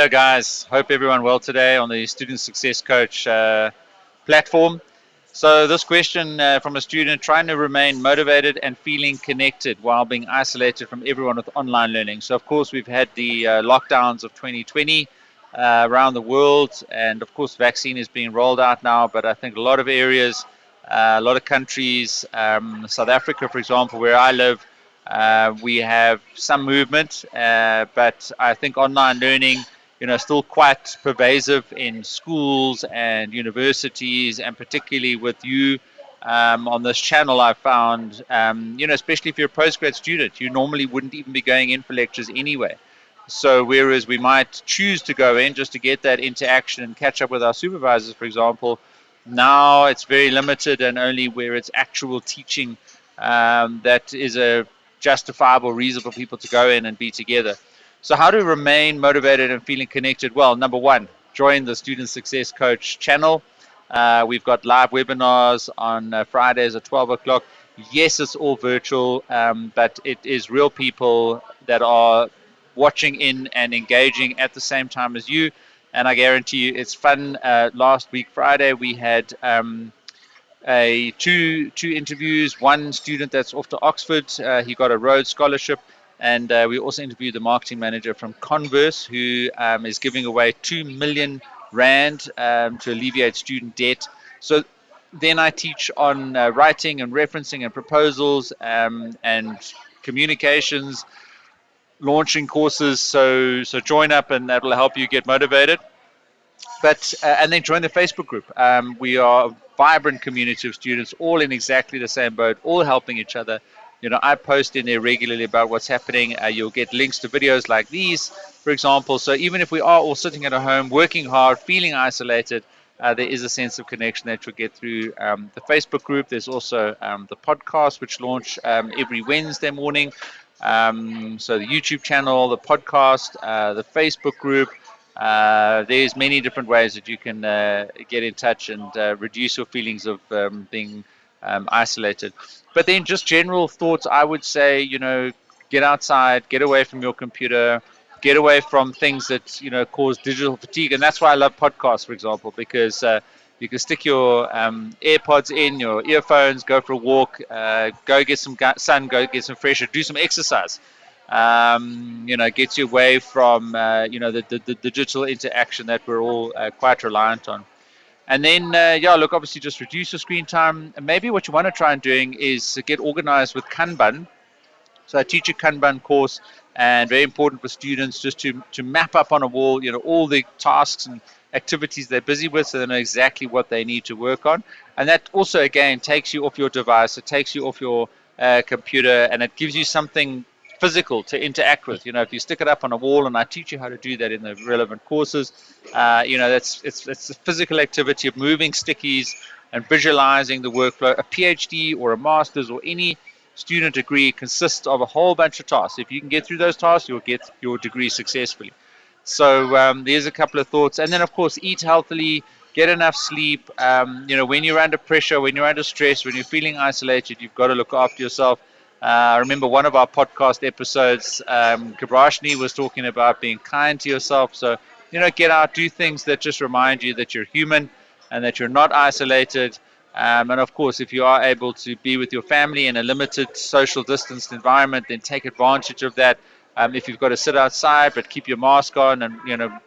guys. Hope everyone well today on the Student Success Coach platform. So this question from a student trying to remain motivated and feeling connected while being isolated from everyone with online learning. So of course we've had the lockdowns of 2020 around the world, and of course vaccine is being rolled out now. But I think a lot of areas, a lot of countries, South Africa, for example, where I live, we have some movement, but I think online learning, still quite pervasive in schools and universities, and particularly with you on this channel. I found, especially if you're a postgrad student, you normally wouldn't even be going in for lectures anyway. So whereas we might choose to go in just to get that interaction and catch up with our supervisors, for example, now it's very limited and only where it's actual teaching that is a justifiable reason for people to go in and be together. So how to remain motivated and feeling connected? Well, number one, join the Student Success Coach channel. We've got live webinars on Fridays at 12 o'clock. Yes, it's all virtual, but it is real people that are watching in and engaging at the same time as you. And I guarantee you it's fun. Last week, Friday, we had two interviews. One student that's off to Oxford, he got a Rhodes Scholarship, and we also interviewed the marketing manager from Converse, who is giving away 2 million rand to alleviate student debt. So then I teach on writing and referencing and proposals and communications, launching courses. So join up, and that will help you get motivated. But and then join the Facebook group. We are a vibrant community of students, all in exactly the same boat, all helping each other. I post in there regularly about what's happening. You'll get links to videos like these, for example. So even if we are all sitting at home, working hard, feeling isolated, there is a sense of connection that you'll get through the Facebook group. There's also the podcast, which launch every Wednesday morning. So the YouTube channel, the podcast, the Facebook group. There's many different ways that you can get in touch and reduce your feelings of being isolated. But then just general thoughts, I would say, get outside, get away from your computer, get away from things that, cause digital fatigue. And that's why I love podcasts, for example, because you can stick your AirPods in, your earphones, go for a walk, go get some sun, go get some fresh air, do some exercise. Gets you away from, the digital interaction that we're all quite reliant on. And then, look, obviously just reduce your screen time. And maybe what you want to try and doing is get organized with Kanban. So I teach a Kanban course, and very important for students just to map up on a wall, all the tasks and activities they're busy with, so they know exactly what they need to work on. And that also, again, takes you off your device. It takes you off your computer, and it gives you something physical to interact with. If you stick it up on a wall, and I teach you how to do that in the relevant courses, it's a physical activity of moving stickies and visualizing the workflow. A PhD or a master's or any student degree consists of a whole bunch of tasks. If you can get through those tasks, you'll get your degree successfully. So there's a couple of thoughts. And then, of course, eat healthily, get enough sleep. When you're under pressure, when you're under stress, when you're feeling isolated, you've got to look after yourself. I remember one of our podcast episodes, Kabrashni was talking about being kind to yourself. So, get out, do things that just remind you that you're human and that you're not isolated. And of course, if you are able to be with your family in a limited social distanced environment, then take advantage of that. If you've got to sit outside, but keep your mask on, and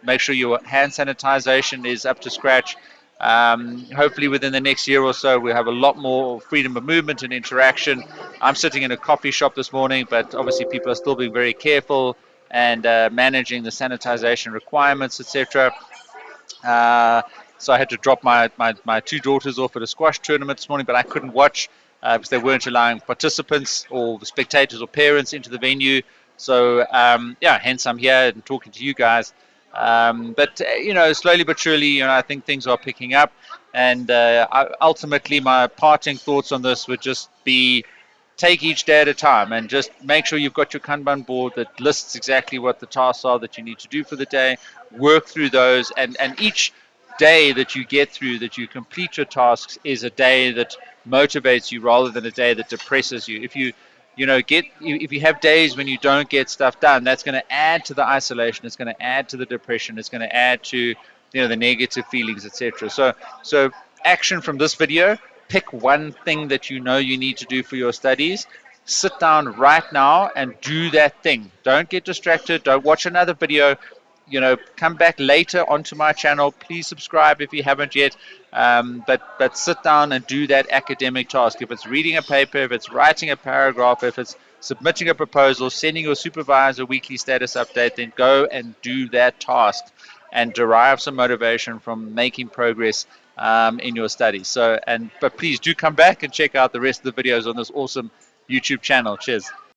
make sure your hand sanitization is up to scratch. Hopefully within the next year or so, we'll have a lot more freedom of movement and interaction. I'm sitting in a coffee shop this morning, but obviously people are still being very careful and managing the sanitization requirements, etc. So I had to drop my two daughters off at a squash tournament this morning, but I couldn't watch because they weren't allowing participants or spectators or parents into the venue. So, hence I'm here and talking to you guys. But slowly but surely, I think things are picking up. And ultimately, my parting thoughts on this would just be take each day at a time and just make sure you've got your Kanban board that lists exactly what the tasks are that you need to do for the day. Work through those, and each day that you get through, that you complete your tasks, is a day that motivates you rather than a day that depresses you. If you if you have days when you don't get stuff done, that's going to add to the isolation. It's going to add to the depression. It's going to add to the negative feelings, etc. So action from this video: pick one thing that you need to do for your studies. Sit down right now and do that thing. Don't get distracted. Don't watch another video. Come back later onto my channel. Please subscribe if you haven't yet. But sit down and do that academic task. If it's reading a paper, if it's writing a paragraph, if it's submitting a proposal, sending your supervisor a weekly status update, then go and do that task and derive some motivation from making progress in your studies. But please do come back and check out the rest of the videos on this awesome YouTube channel. Cheers.